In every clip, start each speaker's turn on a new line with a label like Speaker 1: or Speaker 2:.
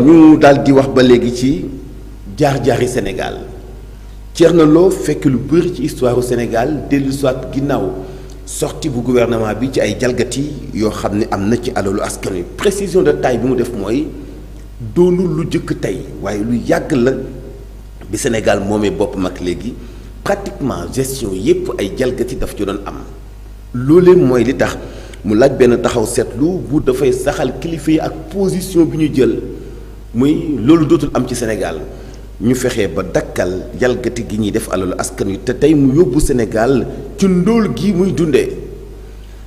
Speaker 1: ñu daal di wax ba léegi ci jaar-jaari Sénégal Thierno Lo fekk lu bëri ci histoire u Sénégal dellu soit ginnaaw sortie bu gouvernement bi ci ay jalgati yoo xam ne am na ci alalu askan wi précision de taille bi mu def mooy doonul lu jëkk tey waaye lu yàgg la bi Sénégal moomee boppam ak léegi pratiquement gestion yépp ay jalgati daf ci doon am loolee mooy li tax mu laaj benn taxaw seetlu bu dafay saxal kilifa yi ak position bi ñu jël muy loolu dootul am ci Sénégal ñu fexe ba dakkal jalgati gi ñuy def alalu askan wi te tey mu yóbbu Sénégal ci ndóol gi muy dundee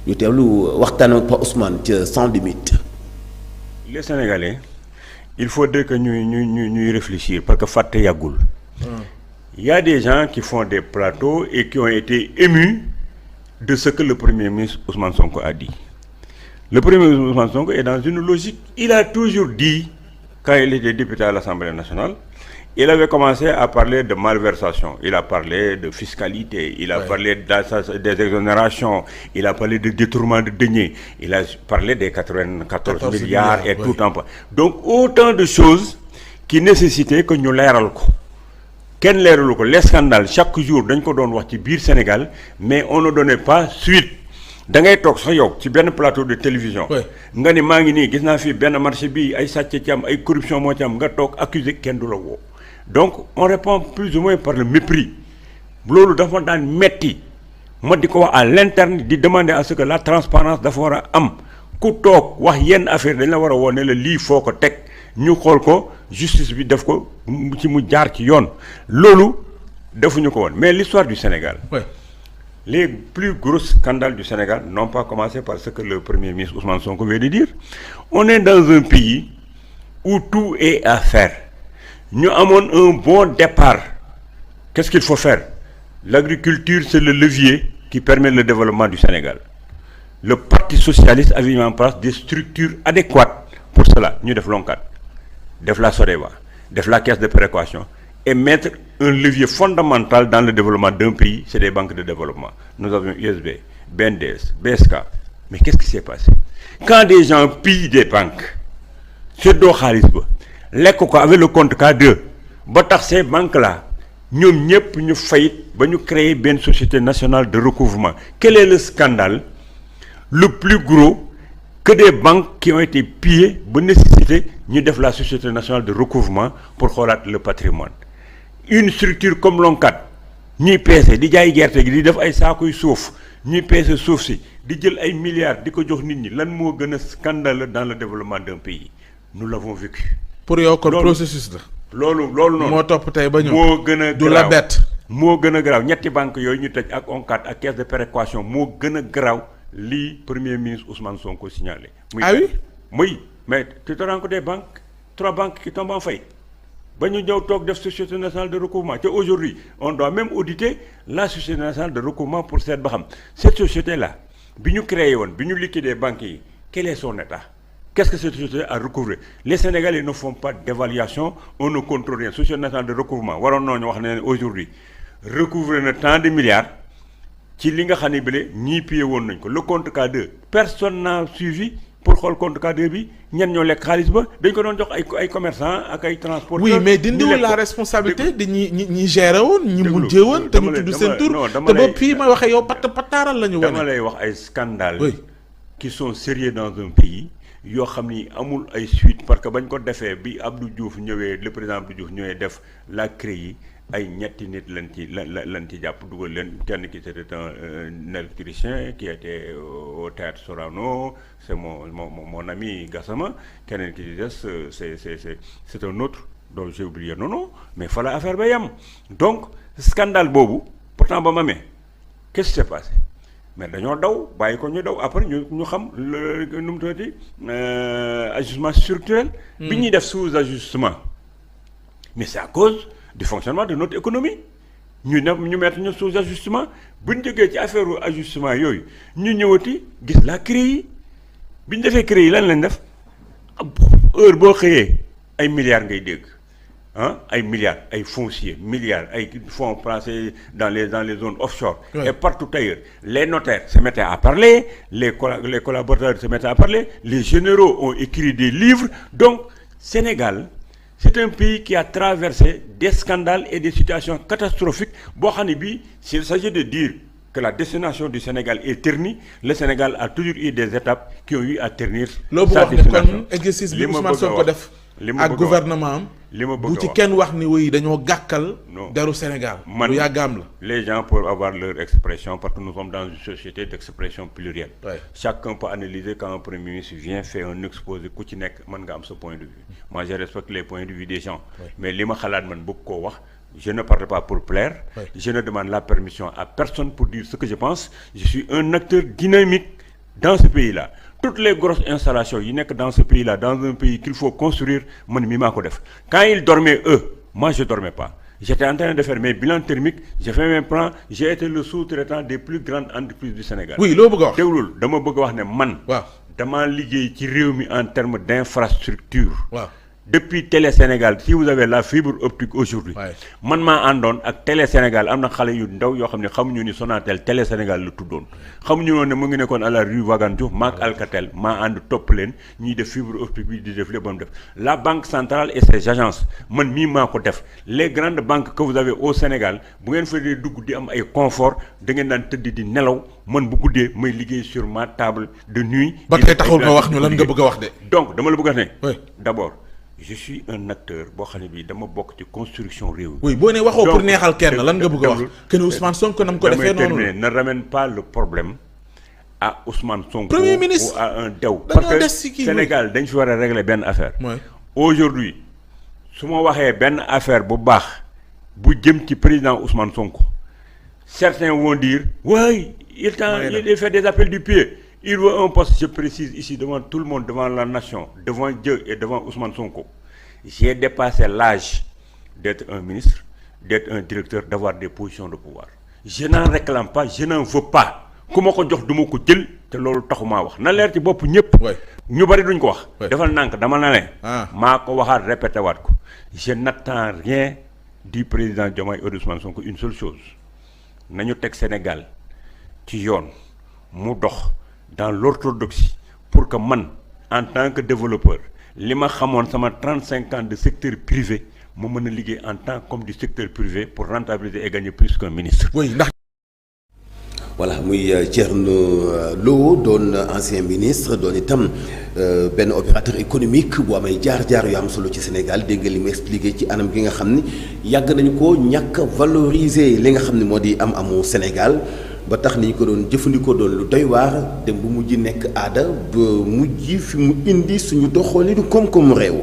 Speaker 1: ñu teewlu waxtaan ak Pa Ousmane ca Sans Limites.
Speaker 2: Les Sénégalais il faudrait que ñuy réfléchir parce que fàtte yàggul. Il y a des gens qui font des plateaux et qui ont été émus de ce que le Premier ministre Ousmane Sonko a dit. Le Premier ministre Ousmane Sonko est dans une logique. Il a toujours dit, quand il était député à l'Assemblée nationale, il avait commencé à parler de malversation, il a parlé de fiscalité, il a parlé des exonérations, il a parlé de détournement de deniers, il a parlé des 94 milliards et tout en pas. Donc autant de choses qui nécessitaient que ñu leeral ko. Kenn leeralu ko les scandales chaque jour dañ ko doon wax ci biir Sénégal mais on ne donnait pas suite da ngay toog sax yow ci benn plateau de télévision nga ni maa ngi nii gis naa fii benn marché bii ay sàcc ci am ay corruption moo ci am nga toog accusé kenn du la woo donc on répond plus ou moins par le mépris loolu dafa daan metti ma di ko wax à l'interne di demander à ce que la transparence dafa war a am ku toog wax yenn affaire dañ la war a woo ne la lii foo ko teg ñu xool ko justice bi def ko ci mu jaar ci yoon loolu defuñu ko woon mais l'histoire du Sénégal les plus gros scandales du Sénégal n'ont pas commencé par ce que le Premier ministre Ousmane Sonko vient de dire. On est dans un pays où tout est à faire ñu amoon un bon départ. Qu'est-ce qu'il faut faire? L'agriculture, c'est le levier qui permet le développement du Sénégal. Le Parti socialiste avait mis en place des structures adéquates pour cela. Ñu def l'ONCAD, def la SODEVA, def la caisse de péréquation et mettre un levier fondamental dans le développement d'un pays, c'est des banques de développement. Nous avions USB, BNDES, BSK. Mais qu'est-ce qui s'est passé? Quand des gens pillent des banques, c'est doo xaalis ba lekk ko avec le compte K2 ba tax ces banques-là ñoom ñëpp ñu fayit ba ñu créer benn société nationale de recouvrement. Quel est le scandale le plus gros que des banques qui ont été pillées ba nécessité ñu def la société nationale de recouvrement pour xoolaat le patrimoine? Une structure comme l'ONCAD ñuy peese di jaay gerte gi di def ay saakuy suuf ñuy peese suuf si di jël ay milliards di ko jox nit ñi lan moo gën a scandale dans le développement d'un pays? Nous l'avons vécu.
Speaker 3: pour yow kon processus la.
Speaker 2: loolu noonu
Speaker 3: moo topp tey ba ñëw
Speaker 2: moo gën a
Speaker 3: du la bett.
Speaker 2: moo gën a garaaw ñetti banques yooyu ñu tëj ak ONCAD ak caisse de péréquation moo gën a garaaw lii Premier ministre Ousmane Sonko signalé.
Speaker 3: Ah oui?
Speaker 2: Oui, mais tu te rends compte des banques 3 banques qui tombent en faillite ba ñu ñëw toog def société nationale de recouvrement te aujourd'hui on doit même auditer la société nationale de recouvrement pour seet ba xam cette société là bi ñu créé woon bi ñu liquider banques yi quel est son état? Qu'est-ce que cette société a recouvré? Les Sénégalais ne font pas d'évaluation, on ne contrôle rien. Société nationale de recouvrement waroon nañu wax ne aujourd'hui recouvrer na tant de milliards ci li nga xam ne bile ñii piyee woon nañ ko. Le compte K2 personne n'a suivi pour xool compte K2 bi ñan ñoo lekk xaalis ba dañ ko doon jox ay commerçants ak ay transporteurs.
Speaker 3: oui mais dindiwul la responsabilité di ñi gérer woon ñi mujjee woon te ñu tudd seen tur te ba fii may waxee yow pataaral la ñu wane.
Speaker 2: dama lay wax ay scandales qui sont sérieux dans un pays yoo xam ni amul ay suite parce que bañ ko defee bi Abdou Diouf ñëwee le président Abdou Diouf ñëwee def la CREI ay ñetti nit lañ ci jàpp dugal leen kenn ki c'était un électricien qui était au théâtre Sorano c'est mon ami Gassama keneen ki ci des c'est un autre dont j'ai oublié non mais fa la affaire ba yam donc scandale boobu pourtant ba ma qu'est-ce qui s'est passé mais dañoo daw bàyyi ko ñu daw après ñu xam nu mu tuddati ajustement structurel. bi ñuy def sous-ajustement mais c'est à cause du fonctionnement de notre économie ñu mettre ñu sous-ajustement bu ñu jógee ci affaire ajustement yooyu ñu ñëwati gis la CREI bi ñu defee CREI lan lañ def heure boo xëyee ay milliards ngay dégg ay milliards ay fonciers milliards ay fonds placés dans les zones offshore. Et partout ailleurs les notaires se mettaient à parler les collaborateurs se mettaient à parler les généraux ont écrit des livres donc Sénégal c'est un pays qui a traversé des scandales et des situations catastrophiques boo xam ne bii s'il s'agit de dire que la destination du Sénégal est ternie, le Sénégal a toujours eu des étapes qui ont eu à ternir sa destination.
Speaker 3: Exercice bi Ousmane Sonko def ak gouvernement am bu ci kenn wax ni oui dañoo gàkkal deru Sénégal lu yàggaam la.
Speaker 2: Les gens peuvent avoir leur expression parce que nous sommes dans une société d'expression plurielle. Chacun peut analyser quand un premier ministre vient faire un exposé ku ci nekk mën nga am sa point de vue. Moi je respecte les points de vue des gens. Mais li ma xalaat man bëgg koo wax. Je ne parle pas pour plaire, je ne demande la permission à personne pour dire ce que je pense. Je suis un acteur dynamique dans ce pays-là. Toutes les grosses installations yi nekk dans ce pays-là, dans un pays qu'il faut construire, man mi maa ko def. Quand ils dormaient eux, moi je dormais pas. J'étais en train de faire mes bilans thermiques, j'ai fait mes plans, j'ai été le sous-traitant des plus grandes entreprises du Sénégal.
Speaker 3: Oui, loo bëgg a wax.
Speaker 2: Déglul dama bëgg a wax ne man.
Speaker 3: waaw
Speaker 2: damaa liggéey ci réew mi en termes d'infrastructure.
Speaker 3: waaw.
Speaker 2: Depuis Télé Sénégal si vous avez la fibre optique aujourd'hui man maa àndoon ak Télé Sénégal am na xale yu ndaw yoo xam ne xamuñu ni Sonatel Télé Sénégal la tuddoon xamuñu woon ne mu ngi nekkoon à la rue Vagan Diouf maak Alcatel maa ànd topp leen ñuy def fibre optique bi di def lépp ba mu def la banque centrale et ses agences man mii maa ko def les grandes banques que vous avez au Sénégal bu ngeen fa dee dugg di am ay confort da ngeen daan tëdd di nelaw man bu guddee may liggéey sur ma table de nuit.
Speaker 3: ba tey taxul nga wax ñu lan nga bëgg a wax de.
Speaker 2: donc dama la bëgg a ne d'abord je suis un acteur boo xam ne bii dama bokk ci construction réew.
Speaker 3: oui boo nee waxoo pour neexal kenn lan nga bëgg a wax. que ne Ousmane Sonko nam ko defee noonu
Speaker 2: ne ramène pas le problème à Ousmane Sonko.
Speaker 3: Premier ministre
Speaker 2: ou à un dew. parce que Sénégal dañ fi war a régler benn affaire. aujourd'hui su ma waxee benn affaire bu baax bu jëm ci président Ousmane Sonko certains vont dire oui il fait des appels du pied. Il veut un poste, je précise ici devant tout le monde, devant la nation, devant Dieu et devant Ousmane Sonko. J'ai dépassé l'âge d'être un ministre, d'être un directeur, d'avoir des positions de pouvoir. Je n'en réclame pas, je n'en veux pas. ku ma ko jox du ma ko jël te loolu taxumaa wax na leer ci bopp ñëpp. ñu bari duñ ko wax. defal nànk dama na leen. maa ko waxaat répété waat ko. Je n'attends rien du président Diomaye et d'Ousmane Sonko une seule chose nañu teg Sénégal ci yoon mu dox. Dans l'orthodoxie pour que man en tant que développeur li ma xamoon sama 35 ans de secteur privé ma mën a liggéey en tant comme du secteur privé pour rentabiliser et gagner plus qu'un ministre.
Speaker 3: oui ndax.
Speaker 1: voilà muy Thierno Lo doon ancien ministre doon itam benn opérateur économique bu amay jaar-jaar yu am solo ci Sénégal dégg nga li mu expliqué ci anam gi nga xam ni yàgg nañu ko ñàkk valoriser li nga xam ne moo di amu Sénégal. ba tax ni ñu ko doon jëfandikoo doon lu doy waar dem bu mujj nekk aada ba mujj fi mu indi suñu doxalinu koom-koomu réew.